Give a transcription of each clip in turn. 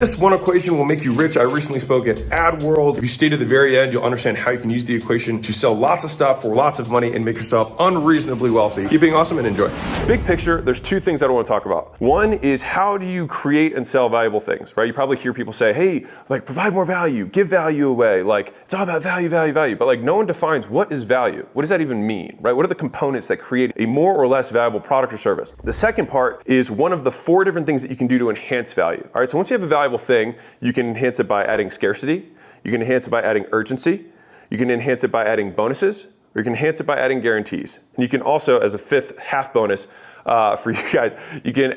This one equation will make you rich. I recently spoke at AdWorld. If you stay to the very end, you'll understand how you can use the equation to sell lots of stuff for lots of money and make yourself unreasonably wealthy. Keep being awesome and enjoy. Big picture, there's two things that I want to talk about. One is how do you create and sell valuable things, right? You probably hear people say, hey, like provide more value, give value away. Like it's all about value, value, value. But like no one defines what is value. What does that even mean, right? What are the components that create a more or less valuable product or service? The second part is one of the 4 different things that you can do to enhance value. All right, so once you have a valuable thing, you can enhance it by adding scarcity, you can enhance it by adding urgency, you can enhance it by adding bonuses, or you can enhance it by adding guarantees. And you can also, as a fifth half bonus for you guys, you can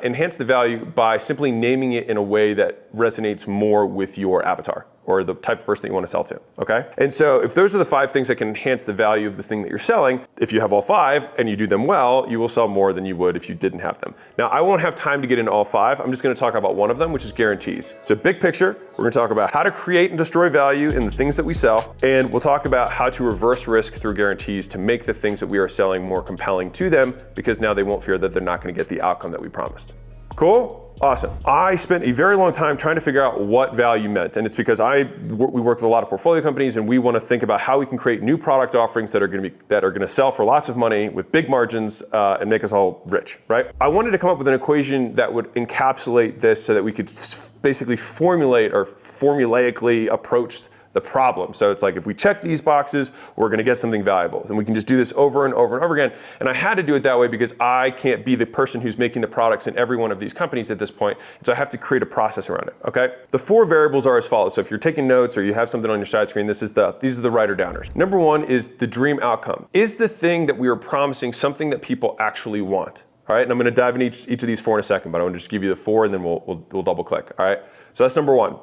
enhance the value by simply naming it in a way that resonates more with your avatar or the type of person that you want to sell to, okay? And so if those are the 5 things that can enhance the value of the thing that you're selling, if you have all 5 and you do them well, you will sell more than you would if you didn't have them. Now, I won't have time to get into all 5. I'm just gonna talk about one of them, which is guarantees. So big picture, we're gonna talk about how to create and destroy value in the things that we sell, and we'll talk about how to reverse risk through guarantees to make the things that we are selling more compelling to them, because now they won't fear that they're not gonna get the outcome that we promised. Cool? Awesome. I spent a very long time trying to figure out what value meant, and it's because we work with a lot of portfolio companies, and we want to think about how we can create new product offerings that are going to sell for lots of money with big margins and make us all rich, right? I wanted to come up with an equation that would encapsulate this so that we could basically formulate or formulaically approach the problem. So it's like if we check these boxes, we're going to get something valuable. And we can just do this over and over and over again. And I had to do it that way because I can't be the person who's making the products in every one of these companies at this point. So I have to create a process around it, okay? The 4 variables are as follows. So if you're taking notes or you have something on your side screen, these are the writer downers. Number 1 is the dream outcome. Is the thing that we are promising something that people actually want? All right, and I'm going to dive into each of these 4 in a second, but I want to just give you the 4 and then we'll double click, all right? So that's number 1.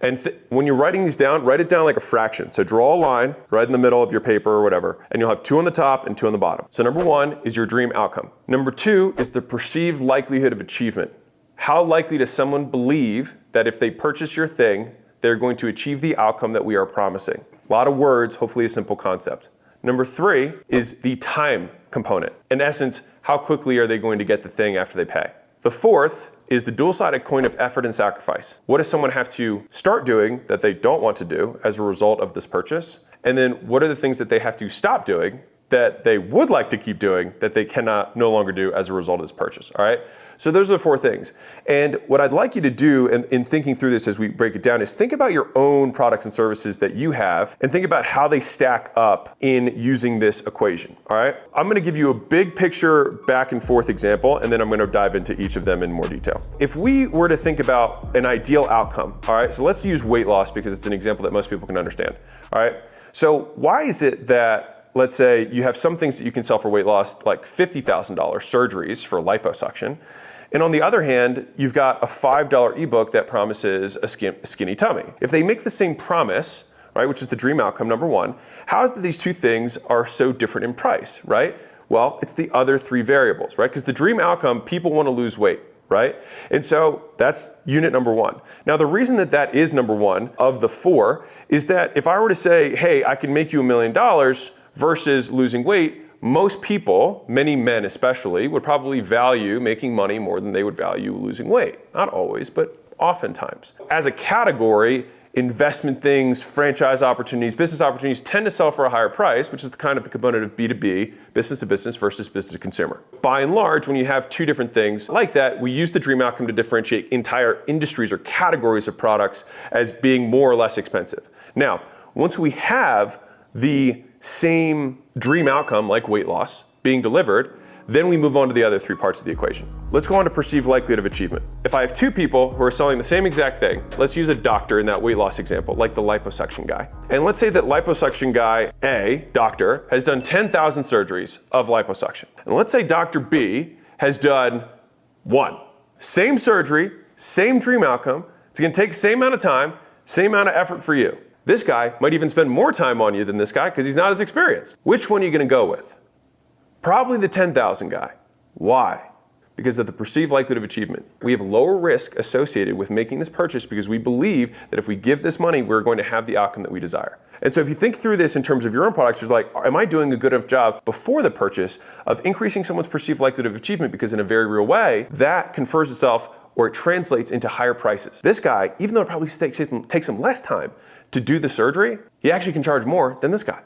And when you're writing these down, write it down like a fraction. So draw a line right in the middle of your paper or whatever, and you'll have 2 on the top and 2 on the bottom. So number 1 is your dream outcome. Number 2 is the perceived likelihood of achievement. How likely does someone believe that if they purchase your thing, they're going to achieve the outcome that we are promising? A lot of words, hopefully a simple concept. Number 3 is the time component. In essence, how quickly are they going to get the thing after they pay? The 4th is the dual-sided coin of effort and sacrifice. What does someone have to start doing that they don't want to do as a result of this purchase? And then what are the things that they have to stop doing that they would like to keep doing that they cannot no longer do as a result of this purchase, all right? So those are the 4 things. And what I'd like you to do in thinking through this as we break it down is think about your own products and services that you have and think about how they stack up in using this equation, all right? I'm gonna give you a big picture back and forth example, and then I'm gonna dive into each of them in more detail. If we were to think about an ideal outcome, all right, so let's use weight loss because it's an example that most people can understand, all right? So why is it that let's say you have some things that you can sell for weight loss, like $50,000 surgeries for liposuction. And on the other hand, you've got a $5 ebook that promises a skinny tummy. If they make the same promise, right, which is the dream outcome, number 1, how is it that these 2 things are so different in price, right? Well, it's the other 3 variables, right? Because the dream outcome, people want to lose weight, right? And so that's unit number 1. Now, the reason that that is number 1 of the 4 is that if I were to say, hey, I can make you $1 million versus losing weight, most people, many men especially, would probably value making money more than they would value losing weight. Not always, but oftentimes. As a category, investment things, franchise opportunities, business opportunities tend to sell for a higher price, which is the kind of the component of B2B, business to business versus business to consumer. By and large, when you have 2 different things like that, we use the dream outcome to differentiate entire industries or categories of products as being more or less expensive. Now, once we have the same dream outcome, like weight loss, being delivered, then we move on to the other 3 parts of the equation. Let's go on to perceived likelihood of achievement. If I have 2 people who are selling the same exact thing, let's use a doctor in that weight loss example, like the liposuction guy. And let's say that liposuction guy A, doctor, has done 10,000 surgeries of liposuction. And let's say Dr. B has done 1. Same surgery, same dream outcome. It's gonna take the same amount of time, same amount of effort for you. This guy might even spend more time on you than this guy because he's not as experienced. Which one are you going to go with? Probably the 10,000 guy. Why? Because of the perceived likelihood of achievement. We have lower risk associated with making this purchase because we believe that if we give this money, we're going to have the outcome that we desire. And so if you think through this in terms of your own products, you're like, am I doing a good enough job before the purchase of increasing someone's perceived likelihood of achievement? Because in a very real way, that confers itself or it translates into higher prices. This guy, even though it probably takes him less time to do the surgery, he actually can charge more than this guy.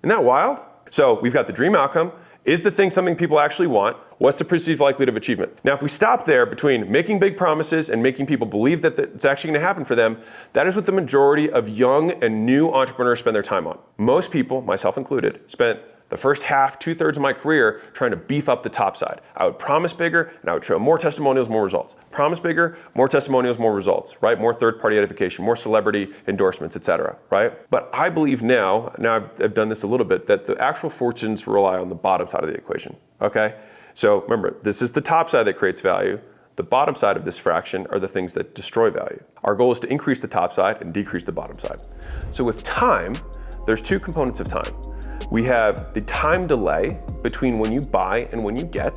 Isn't that wild? So we've got the dream outcome. Is the thing something people actually want? What's the perceived likelihood of achievement? Now, if we stop there between making big promises and making people believe that it's actually going to happen for them, that is what the majority of young and new entrepreneurs spend their time on. Most people, myself included, spent the first half, 2/3 of my career trying to beef up the top side. I would promise bigger and I would show more testimonials, more results. Promise bigger, more testimonials, more results, right? More third-party edification, more celebrity endorsements, etc., right? But I believe now I've done this a little bit, that the actual fortunes rely on the bottom side of the equation, okay? So remember, this is the top side that creates value. The bottom side of this fraction are the things that destroy value. Our goal is to increase the top side and decrease the bottom side. So with time, there's two components of time. We have the time delay between when you buy and when you get,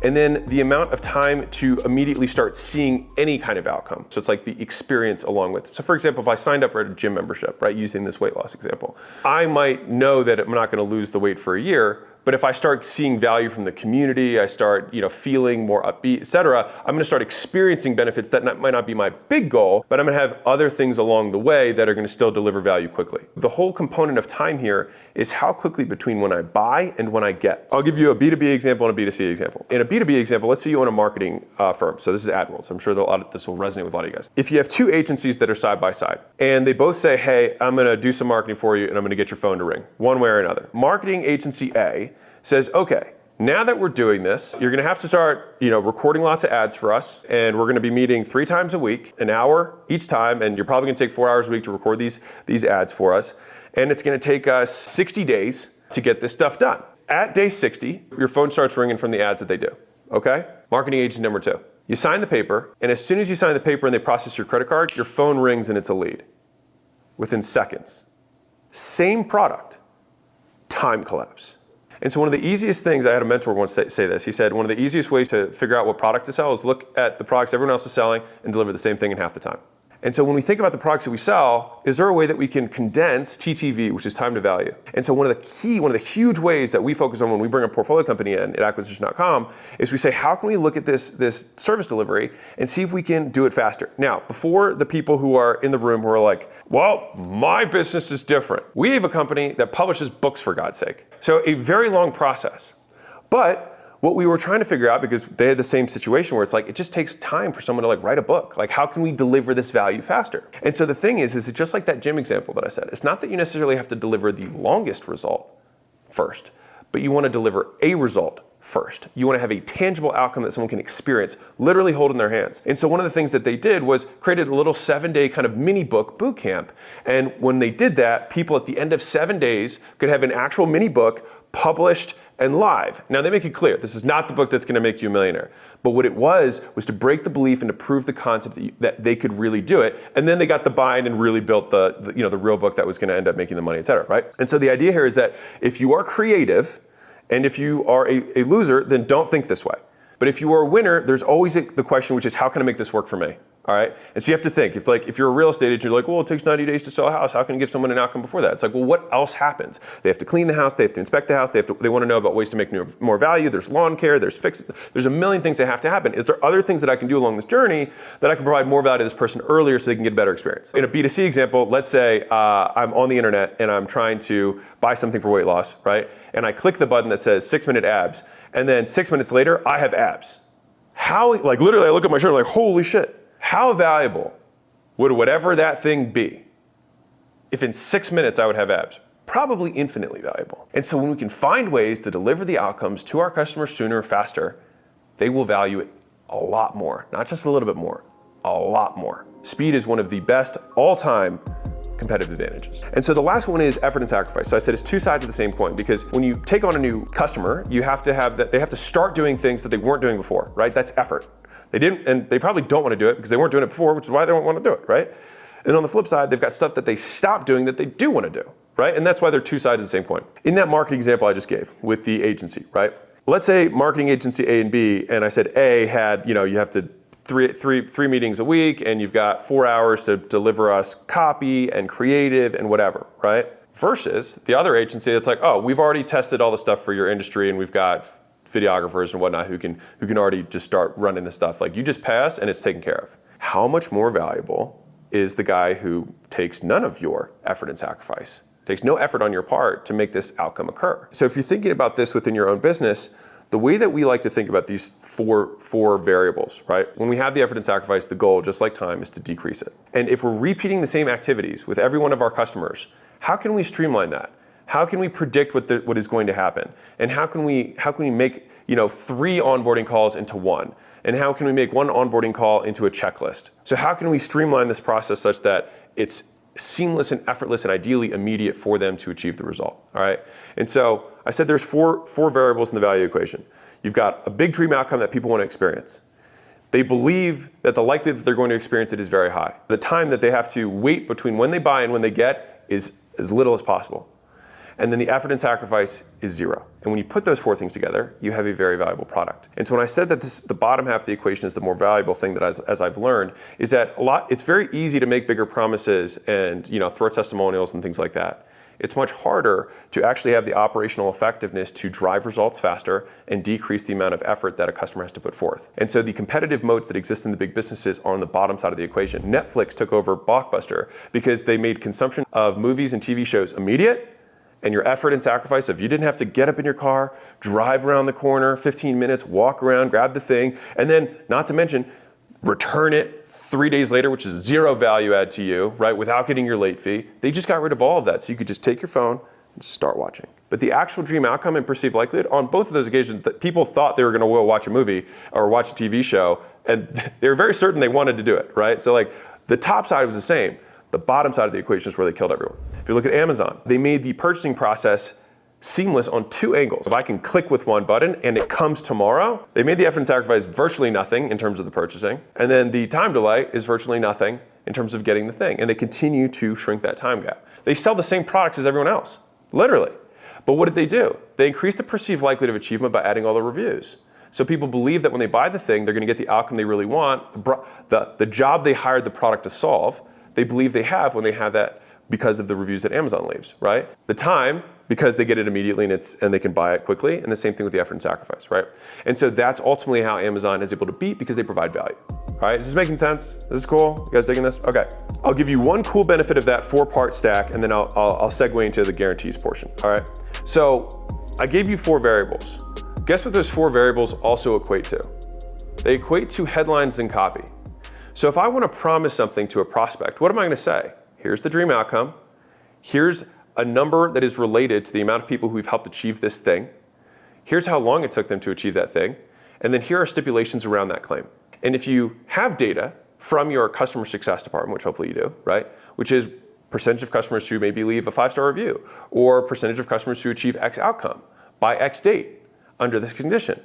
and then the amount of time to immediately start seeing any kind of outcome. So it's like the experience along with it. So for example, if I signed up for a gym membership, right, using this weight loss example, I might know that I'm not going to lose the weight for a year, but if I start seeing value from the community, I start, feeling more upbeat, etc., I'm going to start experiencing benefits that might not be my big goal, but I'm going to have other things along the way that are going to still deliver value quickly. The whole component of time here is how quickly between when I buy and when I get. I'll give you a B2B example and a B2C example. In a B2B example, let's say you own a marketing firm. So this is AdWorld. So I'm sure this will resonate with a lot of you guys. If you have two agencies that are side by side and they both say, hey, I'm going to do some marketing for you and I'm going to get your phone to ring, one way or another. Marketing agency A says, okay, now that we're doing this, you're gonna have to start, recording lots of ads for us, and we're gonna be meeting 3 times a week, an hour each time, and you're probably gonna take 4 hours a week to record these ads for us, and it's gonna take us 60 days to get this stuff done. At day 60, your phone starts ringing from the ads that they do, okay? Marketing agent number 2. You sign the paper, and as soon as you sign the paper and they process your credit card, your phone rings and it's a lead. Within seconds. Same product, time collapse. And so one of the easiest things, I had a mentor once say this, he said, one of the easiest ways to figure out what product to sell is look at the products everyone else is selling and deliver the same thing in half the time. And so when we think about the products that we sell, is there a way that we can condense TTV, which is time to value? And so one of the huge ways that we focus on when we bring a portfolio company in at acquisition.com is we say, how can we look at this service delivery and see if we can do it faster? Now, before the people who are in the room who are like, well, my business is different. We have a company that publishes books, for God's sake. So a very long process. But what we were trying to figure out, because they had the same situation where it's like, it just takes time for someone to write a book. How can we deliver this value faster? And so the thing is it's just like that gym example that I said. It's not that you necessarily have to deliver the longest result first, but you want to deliver a result first. You want to have a tangible outcome that someone can experience, literally hold in their hands. And so one of the things that they did was created a little 7-day kind of mini book boot camp. And when they did that, people at the end of 7 days could have an actual mini book published and live. Now they make it clear, this is not the book that's going to make you a millionaire. But what it was to break the belief and to prove the concept that they could really do it. And then they got the buy-in and really built the real book that was going to end up making the money, et cetera, right? And so the idea here is that if you are creative and if you are a loser, then don't think this way. But if you are a winner, there's always the question, which is, how can I make this work for me? All right. And so you have to think, if you're a real estate agent, you're like, well, it takes 90 days to sell a house. How can you give someone an outcome before that? It's like, well, what else happens? They have to clean the house. They have to inspect the house. They want to know about ways to make more value. There's lawn care. There's fixes. There's a million things that have to happen. Is there other things that I can do along this journey that I can provide more value to this person earlier so they can get a better experience? In a B2C example, let's say I'm on the internet and I'm trying to buy something for weight loss, right? And I click the button that says 6-minute abs. And then 6 minutes later, I have abs. How, literally I look at my shirt and I'm like, holy shit. How valuable would whatever that thing be if in 6 minutes I would have abs? Probably infinitely valuable. And so when we can find ways to deliver the outcomes to our customers sooner, faster, they will value it a lot more. Not just a little bit more, a lot more. Speed is one of the best all-time competitive advantages. And so the last one is effort and sacrifice. So I said it's two sides of the same coin, because when you take on a new customer, you have to have that, they have to start doing things that they weren't doing before, right? That's effort. They didn't, and they probably don't want to do it because they weren't doing it before, which is why they don't want to do it, right? And on the flip side, they've got stuff that they stopped doing that they do want to do, right? And that's why they're two sides of the same coin. In that marketing example I just gave with the agency, right? Let's say marketing agency A and B, and I said A had, you have to three meetings a week, and you've got 4 hours to deliver us copy and creative and whatever, right? Versus the other agency that's like, oh, we've already tested all the stuff for your industry, and we've got videographers and whatnot who can already just start running the stuff. Like, you just pass and it's taken care of. How much more valuable is the guy who takes none of your effort and sacrifice, takes no effort on your part to make this outcome occur? So if you're thinking about this within your own business, the way that we like to think about these four variables, right? When we have the effort and sacrifice, the goal, just like time, is to decrease it. And if we're repeating the same activities with every one of our customers, how can we streamline that? How can we predict what is going to happen? And how can we make 3 onboarding calls into one? And how can we make one onboarding call into a checklist? So how can we streamline this process such that it's seamless and effortless and ideally immediate for them to achieve the result? All right. And so I said there's four variables in the value equation. You've got a big dream outcome that people want to experience. They believe that the likelihood that they're going to experience it is very high. The time that they have to wait between when they buy and when they get is as little as possible. And then the effort and sacrifice is 0. And when you put those 4 things together, you have a very valuable product. And so when I said that the bottom half of the equation is the more valuable thing, that as I've learned, is that it's very easy to make bigger promises and throw testimonials and things like that. It's much harder to actually have the operational effectiveness to drive results faster and decrease the amount of effort that a customer has to put forth. And so the competitive moats that exist in the big businesses are on the bottom side of the equation. Netflix took over Blockbuster because they made consumption of movies and TV shows immediate, and your effort and sacrifice of you didn't have to get up in your car, drive around the corner, 15 minutes, walk around, grab the thing, and then, not to mention, return it 3 days later, which is 0 value add to you, right, without getting your late fee. They just got rid of all of that, so you could just take your phone and start watching. But the actual dream outcome and perceived likelihood, on both of those occasions, that people thought they were going to watch a movie or watch a TV show, and they were very certain they wanted to do it, right? So like, the top side was the same. The bottom side of the equation is where they killed everyone. If you look at Amazon, they made the purchasing process seamless on 2 angles. If I can click with one button and it comes tomorrow, they made the effort and sacrifice virtually nothing in terms of the purchasing. And then the time delay is virtually nothing in terms of getting the thing. And they continue to shrink that time gap. They sell the same products as everyone else, literally. But what did they do? They increased the perceived likelihood of achievement by adding all the reviews. So people believe that when they buy the thing, they're going to get the outcome they really want, the job they hired the product to solve. They believe they have when they have that because of the reviews that Amazon leaves, right? The time, because they get it immediately and they can buy it quickly, and the same thing with the effort and sacrifice, right? And so that's ultimately how Amazon is able to beat, because they provide value. All right, is this making sense? Is this cool? You guys digging this? Okay. I'll give you one cool benefit of that 4-part stack, and then I'll segue into the guarantees portion, all right? So I gave you 4 variables. Guess what those 4 variables also equate to? They equate to headlines and copy. So if I want to promise something to a prospect, what am I going to say? Here's the dream outcome. Here's a number that is related to the amount of people who we've helped achieve this thing. Here's how long it took them to achieve that thing. And then here are stipulations around that claim. And if you have data from your customer success department, which hopefully you do, right? Which is percentage of customers who maybe leave a 5-star review, or percentage of customers who achieve X outcome by X date under this condition.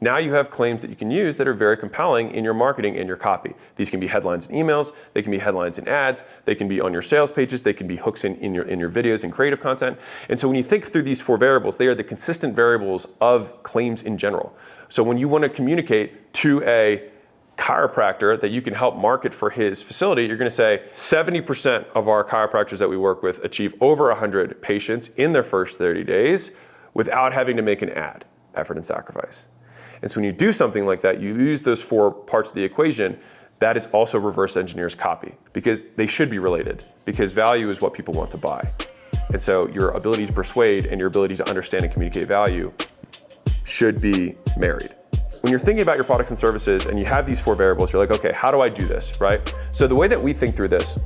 Now you have claims that you can use that are very compelling in your marketing and your copy. These can be headlines in emails, they can be headlines in ads, they can be on your sales pages, they can be hooks in your videos and creative content. And so when you think through these 4 variables, they are the consistent variables of claims in general. So when you want to communicate to a chiropractor that you can help market for his facility, you're going to say 70% of our chiropractors that we work with achieve over 100 patients in their first 30 days without having to make an ad, effort and sacrifice. And so when you do something like that, you use those 4 parts of the equation, that is also reverse engineers copy, because they should be related, because value is what people want to buy. And so your ability to persuade and your ability to understand and communicate value should be married. When you're thinking about your products and services and you have these 4 variables, you're like, okay, how do I do this, right? So the way that we think through this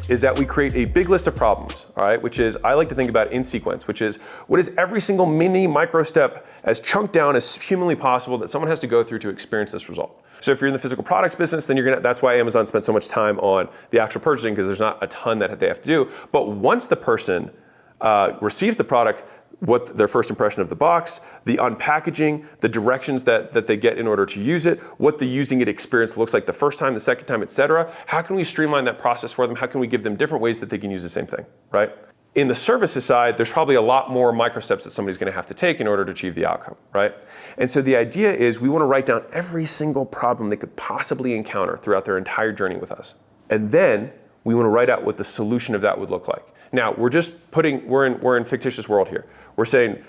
is that we create a big list of problems, all right, which is, I like to think about in sequence, which is, what is every single mini micro step as chunked down as humanly possible that someone has to go through to experience this result? So if you're in the physical products business, then that's why Amazon spent so much time on the actual purchasing, because there's not a ton that they have to do. But once the person receives the product, what their first impression of the box, the unpackaging, the directions that they get in order to use it, what the using it experience looks like the first time, the second time, etc. How can we streamline that process for them? How can we give them different ways that they can use the same thing, right? In the services side, there's probably a lot more micro steps that somebody's going to have to take in order to achieve the outcome, right? And so the idea is we want to write down every single problem they could possibly encounter throughout their entire journey with us. And then we want to write out what the solution of that would look like. Now, we're in fictitious world here. We're saying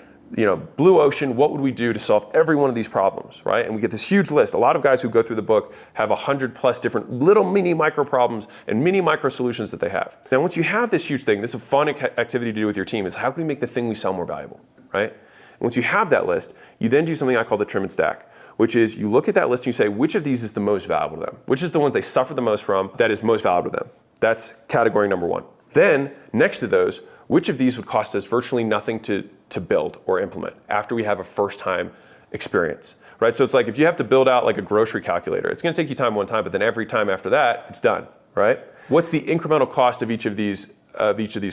blue ocean, what would we do to solve every one of these problems, right? And we get this huge list. A lot of guys who go through the book have 100+ different little mini micro problems and mini micro solutions that they have. Now, once you have this huge thing, this is a fun activity to do with your team, is how can we make the thing we sell more valuable, right? And once you have that list, you then do something I call the trim and stack, which is you look at that list and you say, which of these is the most valuable to them? Which is the one they suffer the most from that is most valuable to them? That's category number one. Then, next to those, which of these would cost us virtually nothing to build or implement after we have a first-time experience, right? So it's like if you have to build out like a grocery calculator, it's going to take you time one time, but then every time after that, it's done, right? What's the incremental cost of each of these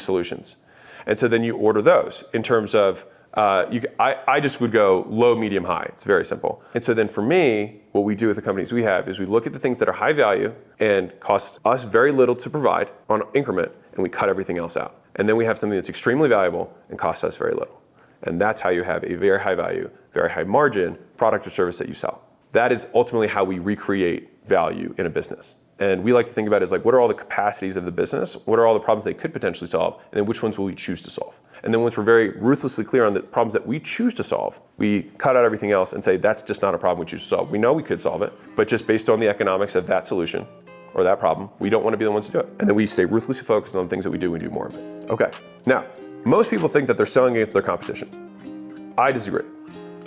solutions? And so then you order those in terms of, I just would go low, medium, high. It's very simple. And so then for me, what we do with the companies we have is we look at the things that are high value and cost us very little to provide on increment, and we cut everything else out. And then we have something that's extremely valuable and costs us very little. And that's how you have a very high value, very high margin product or service that you sell. That is ultimately how we recreate value in a business. And we like to think about it as like, what are all the capacities of the business? What are all the problems they could potentially solve? And then which ones will we choose to solve? And then once we're very ruthlessly clear on the problems that we choose to solve, we cut out everything else and say, that's just not a problem we choose to solve. We know we could solve it, but just based on the economics of that solution or that problem, we don't want to be the ones to do it. And then we stay ruthlessly focused on the things that we do more of it. Okay, now, most people think that they're selling against their competition. I disagree.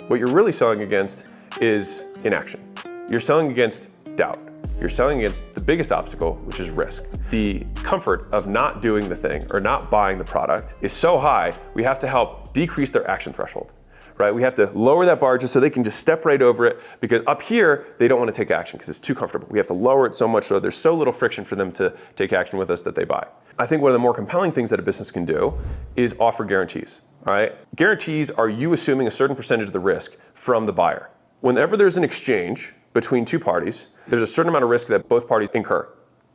What you're really selling against is inaction. You're selling against doubt. You're selling against the biggest obstacle, which is risk. The comfort of not doing the thing or not buying the product is so high, we have to help decrease their action threshold, right? We have to lower that bar just so they can just step right over it, because up here, they don't want to take action because it's too comfortable. We have to lower it so much so there's so little friction for them to take action with us that they buy. I think one of the more compelling things that a business can do is offer guarantees, all right? Guarantees are you assuming a certain percentage of the risk from the buyer. Whenever there's an exchange between two parties, there's a certain amount of risk that both parties incur.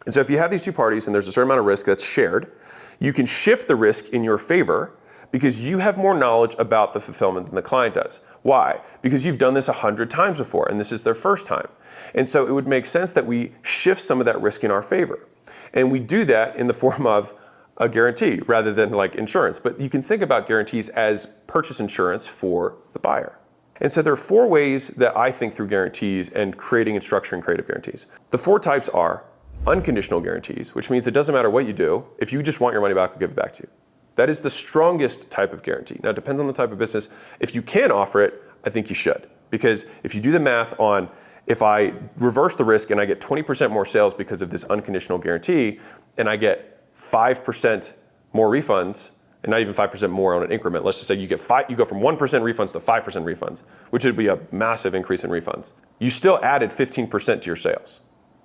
And so if you have these two parties and there's a certain amount of risk that's shared, you can shift the risk in your favor because you have more knowledge about the fulfillment than the client does. Why? Because you've done this 100 times before and this is their first time. And so it would make sense that we shift some of that risk in our favor. And we do that in the form of a guarantee rather than like insurance. But you can think about guarantees as purchase insurance for the buyer. And so there are 4 ways that I think through guarantees and creating and structuring creative guarantees. The 4 types are unconditional guarantees, which means it doesn't matter what you do. If you just want your money back, we'll give it back to you. That is the strongest type of guarantee. Now, it depends on the type of business. If you can offer it, I think you should. Because if you do the math on if I reverse the risk and I get 20% more sales because of this unconditional guarantee, and I get 5% more refunds, and not even 5% more on an increment. Let's just say you go from 1% refunds to 5% refunds, which would be a massive increase in refunds. You still added 15% to your sales,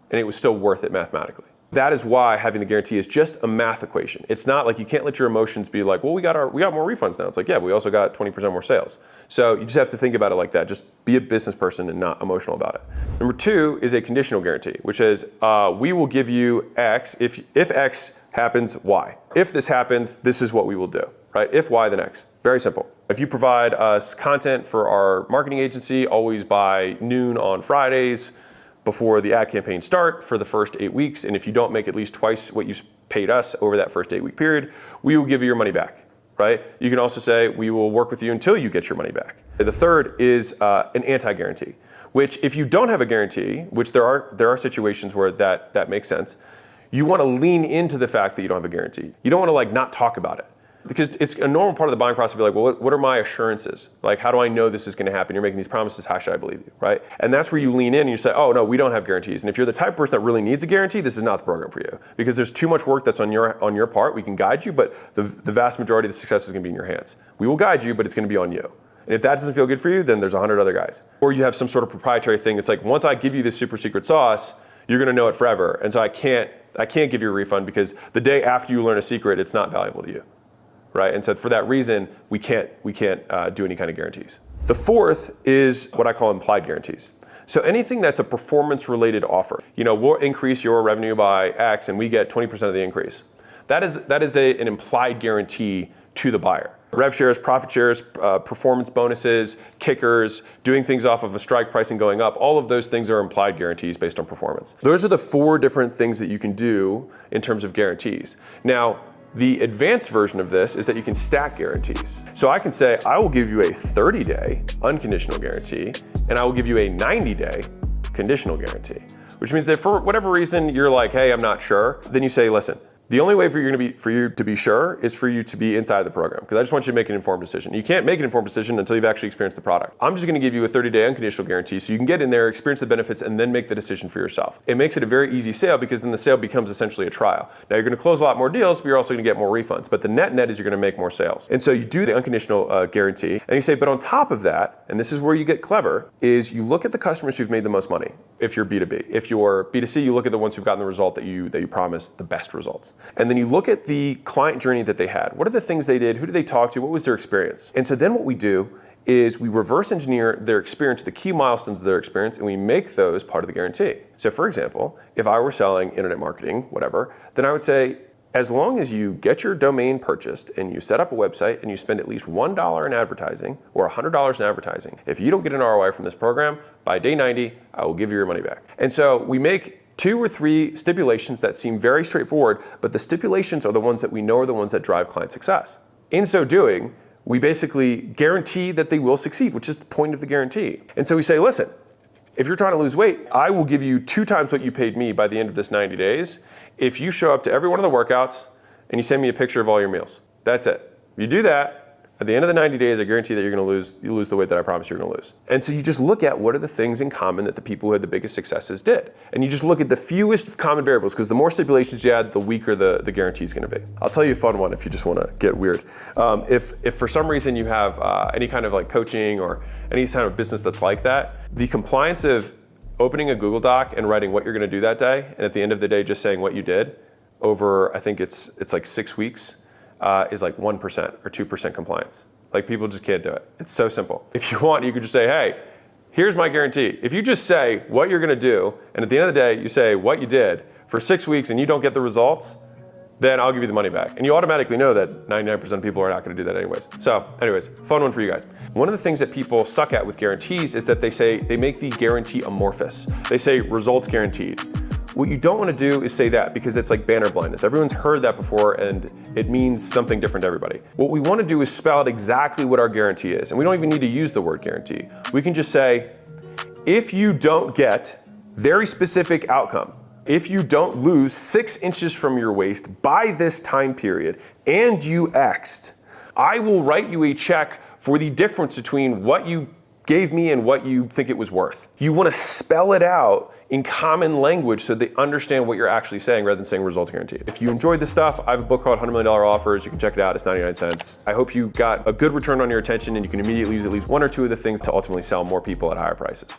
and it was still worth it mathematically. That is why having the guarantee is just a math equation. It's not like you can't let your emotions be like, well, we got more refunds now. It's like, yeah, we also got 20% more sales. So you just have to think about it like that. Just be a business person and not emotional about it. Number 2 is a conditional guarantee, which is we will give you X if X happens, Y. If this happens, this is what we will do, right? If Y, then X. Very simple. If you provide us content for our marketing agency, always by noon on Fridays before the ad campaign start for the first 8 weeks, and if you don't make at least twice what you paid us over that first 8-week period, we will give you your money back, right? You can also say we will work with you until you get your money back. The third is an anti-guarantee, which if you don't have a guarantee, which there are situations where that makes sense, you want to lean into the fact that you don't have a guarantee. You don't want to like not talk about it. Because it's a normal part of the buying process to be like, well, what are my assurances? Like, how do I know this is going to happen? You're making these promises, how should I believe you, right? And that's where you lean in and you say, oh, no, we don't have guarantees. And if you're the type of person that really needs a guarantee, this is not the program for you. Because there's too much work that's on your part. We can guide you, but the vast majority of the success is going to be in your hands. We will guide you, but it's going to be on you. And if that doesn't feel good for you, then there's 100 other guys. Or you have some sort of proprietary thing. It's like, once I give you this super secret sauce, you're going to know it forever. And so I can't give you a refund because the day after you learn a secret, it's not valuable to you. Right? And so for that reason, we can't do any kind of guarantees. The fourth is what I call implied guarantees. So anything that's a performance-related offer, we'll increase your revenue by X and we get 20% of the increase. That is an implied guarantee to the buyer. Rev shares, profit shares, performance bonuses, kickers, doing things off of a strike pricing going up, all of those things are implied guarantees based on performance. Those are the 4 different things that you can do in terms of guarantees. Now, The advanced version of this is that you can stack guarantees. So I can say, I will give you a 30-day unconditional guarantee, and I will give you a 90-day conditional guarantee. Which means that for whatever reason, you're like, hey, I'm not sure. Then you say, listen, the only way for you to be sure is for you to be inside the program, because I just want you to make an informed decision. You can't make an informed decision until you've actually experienced the product. I'm just gonna give you a 30-day unconditional guarantee so you can get in there, experience the benefits, and then make the decision for yourself. It makes it a very easy sale because then the sale becomes essentially a trial. Now you're gonna close a lot more deals, but you're also gonna get more refunds. But the net is you're gonna make more sales. And so you do the unconditional guarantee, and you say, but on top of that, and this is where you get clever, is you look at the customers who've made the most money, if you're B2B. If you're B2C, you look at the ones who've gotten the result that you promised, the best results. And then you look at the client journey that they had. What are the things they did? Who did they talk to? What was their experience? And so then what we do is we reverse engineer their experience, the key milestones of their experience, and we make those part of the guarantee. So for example, if I were selling internet marketing, whatever, then I would say, as long as you get your domain purchased and you set up a website and you spend at least $1 in advertising or $100 in advertising, if you don't get an ROI from this program, by day 90, I will give you your money back. And so we make 2 or 3 stipulations that seem very straightforward, but the stipulations are the ones that we know are the ones that drive client success. In so doing, we basically guarantee that they will succeed, which is the point of the guarantee. And so we say, listen, if you're trying to lose weight, I will give you 2 times what you paid me by the end of this 90 days if you show up to every one of the workouts and you send me a picture of all your meals. That's it. If you do that, at the end of the 90 days, I guarantee that you lose the weight that I promised you're gonna lose. And so you just look at what are the things in common that the people who had the biggest successes did. And you just look at the fewest common variables, because the more stipulations you add, the weaker the guarantee is gonna be. I'll tell you a fun one if you just wanna get weird. If for some reason you have any kind of like coaching or any kind of business that's like that, the compliance of opening a Google Doc and writing what you're gonna do that day, and at the end of the day just saying what you did over, I think it's like 6 weeks, is like 1% or 2% compliance. Like people just can't do it. It's so simple. If you want, you could just say, hey, here's my guarantee. If you just say what you're gonna do, and at the end of the day, you say what you did for 6 weeks and you don't get the results, then I'll give you the money back. And you automatically know that 99% of people are not gonna do that anyways. So anyways, fun one for you guys. One of the things that people suck at with guarantees is that they make the guarantee amorphous. They say results guaranteed. What you don't want to do is say that, because it's like banner blindness. Everyone's heard that before and it means something different to everybody. What we want to do is spell out exactly what our guarantee is. And we don't even need to use the word guarantee. We can just say, if you don't get very specific outcome, if you don't lose 6 inches from your waist by this time period and you X'd, I will write you a check for the difference between what you gave me and what you think it was worth. You want to spell it out in common language so they understand what you're actually saying rather than saying results guaranteed. If you enjoyed this stuff, I have a book called $100 Million Offers. You can check it out. It's 99 cents. I hope you got a good return on your attention and you can immediately use at least 1 or 2 of the things to ultimately sell more people at higher prices.